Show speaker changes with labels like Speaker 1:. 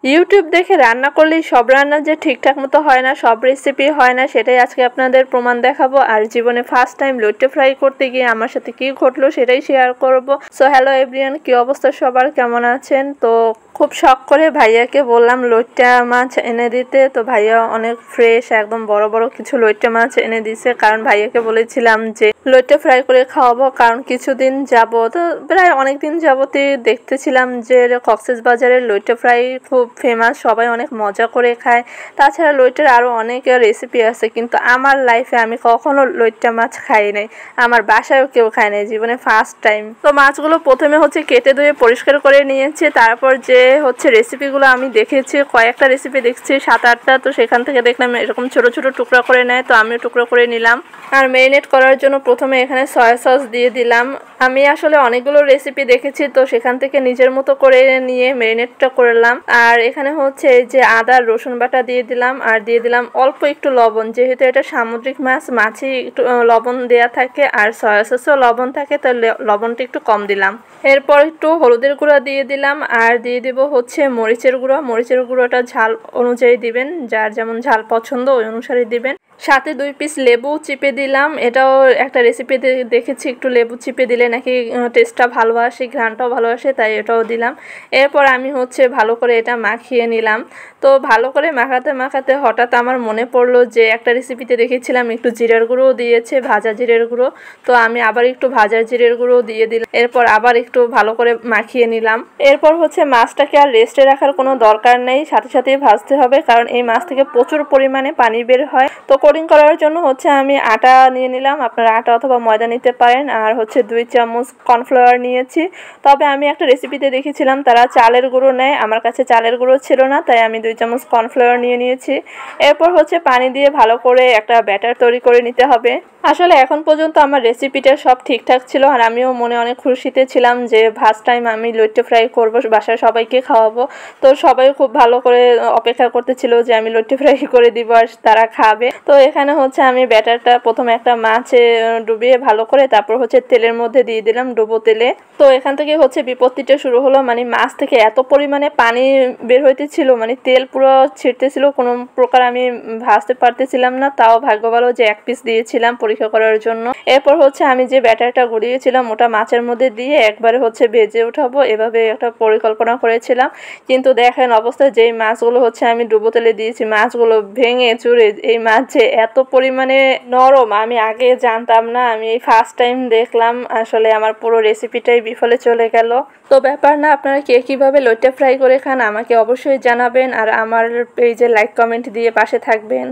Speaker 1: YouTube দেখে রান্না করলেই সব রান্না যে ঠিকঠাক মতো হয় না, সব রেসিপি হয় না, সেটাই আজকে আপনাদের প্রমাণ দেখাবো। আর জীবনে ফার্স্ট টাইম লইট্টে ফ্রাই করতে গিয়ে আমার সাথে কি ঘটলো সেটাই শেয়ার করব। সো হ্যালো এভরিওয়ান, কি অবস্থা সবার, কেমন আছেন? তো খুব শখ করে ভাইয়াকে বললাম লইট্টা মাছ এনে দিতে। তো ভাইয়া অনেক ফ্রেশ একদম বড় বড় কিছু লইট্টা মাছ এনে দিছে, কারণ ভাইয়াকে বলেছিলাম যে লইট্টা ফ্রাই করে খাওয়াবো। কারণ কিছুদিন যাবত, প্রায় অনেক দিন যাবতই দেখতেছিলাম যে কক্সবাজারের লইট্টা ফ্রাই খুব ফেমাস, সবাই অনেক মজা করে খায়। তাছাড়া লইট্টার আরও অনেক রেসিপি আছে, কিন্তু আমার লাইফে আমি কখনো লইট্টা মাছ খাই নাই, আমার বাসায়ও কেউ খায় নাই, জীবনে ফার্স্ট টাইম। তো মাছগুলো প্রথমে হচ্ছে কেটে ধুয়ে পরিষ্কার করে নিয়েছি। তারপর যে হচ্ছে রেসিপিগুলো আমি দেখেছি, কয়েকটা রেসিপি দেখছি 7-8টা, তো সেখান থেকে দেখলাম এরকম ছোট ছোট টুকরা করে নেয়, তো আমিও টুকরো করে নিলাম। আর মেরিনেট করার জন্য প্রথমে এখানে সয়া সস দিয়ে দিলাম। আমি আসলে অনেকগুলো রেসিপি দেখেছি, তো সেখান থেকে নিজের মতো করে নিয়ে মেরিনেটটা করলাম। আর এখানে হচ্ছে এই যে আদা রসুন বাটা দিয়ে দিলাম, আর দিয়ে দিলাম অল্প একটু লবণ, যেহেতু এটা সামুদ্রিক মাছ, মাছই একটু লবণ দেয়া থাকে, আর সয়া সসেও লবণ থাকে, তো লবণটা একটু কম দিলাম। এরপর একটু হলুদের গুঁড়া দিয়ে দিলাম, আর দিয়ে দিব হচ্ছে মরিচের গুঁড়া। মরিচের গুঁড়োটা ঝাল অনুযায়ী দিবেন, যার যেমন ঝাল পছন্দ ওই অনুসারে দিবেন। সাথে 2 পিস লেবু চিপে দিলাম, এটাও একটা রেসিপিতে দেখেছি একটু লেবু চিপে দিলে নাকি টেস্টটা ভালো আসে, ঘ্রাণটাও ভালো আসে, তাই এটাও দিলাম। এরপর আমি হচ্ছে ভালো করে এটা মাখিয়ে নিলাম। তো ভালো করে মাখাতে মাখাতে হঠাৎ আমার মনে পড়লো যে একটা রেসিপিতে দেখেছিলাম একটু জিরের গুঁড়োও দিয়েছে, ভাজা জিরের গুঁড়ো। তো আমি আবার একটু ভাজা জিরের গুঁড়ো দিয়ে দিলাম। এরপর আবার একটু ভালো করে মাখিয়ে নিলাম। এরপর হচ্ছে মাছটাকে আর রেস্টে রাখার কোনো দরকার নেই, সাথে সাথেই ভাজতে হবে, কারণ এই মাছ থেকে প্রচুর পরিমাণে পানি বের হয়। তো কোটিং করার জন্য হচ্ছে আমি আটা নিয়ে নিলাম, আপনারা আটা অথবা ময়দা নিতে পারেন। আর হচ্ছে 2 চামচ কর্নফ্লাওয়ার নিয়েছি। তবে আমি একটা রেসিপিতে দেখেছিলাম তারা চালের গুঁড়ো নেয়, আমার কাছে চালের গুঁড়ো ছিল না, তাই আমি 2 চামচ কর্নফ্লাওয়ার নিয়ে নিয়েছি। এরপর হচ্ছে পানি দিয়ে ভালো করে একটা ব্যাটার তৈরি করে নিতে হবে। আসলে এখন পর্যন্ত আমার রেসিপিটা সব ঠিকঠাক ছিল, আর আমিও মনে অনেক খুশিতে ছিলাম যে ফার্স্ট টাইম আমি লইট্টে ফ্রাই করব, বাসায় সবাইকে খাওয়াবো। তো সবাই খুব ভালো করে অপেক্ষা করতেছিল যে আমি লইট্টে ফ্রাই করে দিব আর তারা খাবে। তো এখানে হচ্ছে আমি ব্যাটারটা প্রথমে একটা মাছে ডুবিয়ে ভালো করে তারপর হচ্ছে তেলের মধ্যে দিয়ে দিলাম, ডুবো তেলে। তো এখান থেকে হচ্ছে বিপত্তিটা শুরু হলো, মানে মাছ থেকে এত পরিমাণে পানি বের হইতেছিল, মানে তেল পুরো ছিটতেছিল, কোনো প্রকার আমি ভাজতে পারতেছিলাম না। তাও ভাগ্য ভালো যে 1 পিস দিয়েছিলাম পরীক্ষা করার জন্য। এরপর হচ্ছে আমি যে ব্যাটারটা গড়িয়েছিলাম ওটা মাছের মধ্যে দিয়ে একবারে হচ্ছে ভেজে উঠাবো, এভাবে একটা পরিকল্পনা করেছিলাম। কিন্তু দেখেন অবস্থা, যেই মাছগুলো হচ্ছে আমি ডুবো তেলে দিয়েছি, মাছগুলো ভেঙে চুরে, এই মাছ যে এত পরিমাণে নরম আমি আগে জানতাম না, আমি এই ফার্স্ট টাইম দেখলাম। আসলে আমার পুরো রেসিপিটাই বিফলে চলে গেল। তো ব্যাপার না, আপনারা কে কীভাবে লইট্টা ফ্রাই করে খান আমাকে অবশ্যই জানাবেন, আর আমার পেজে লাইক কমেন্ট দিয়ে পাশে থাকবেন।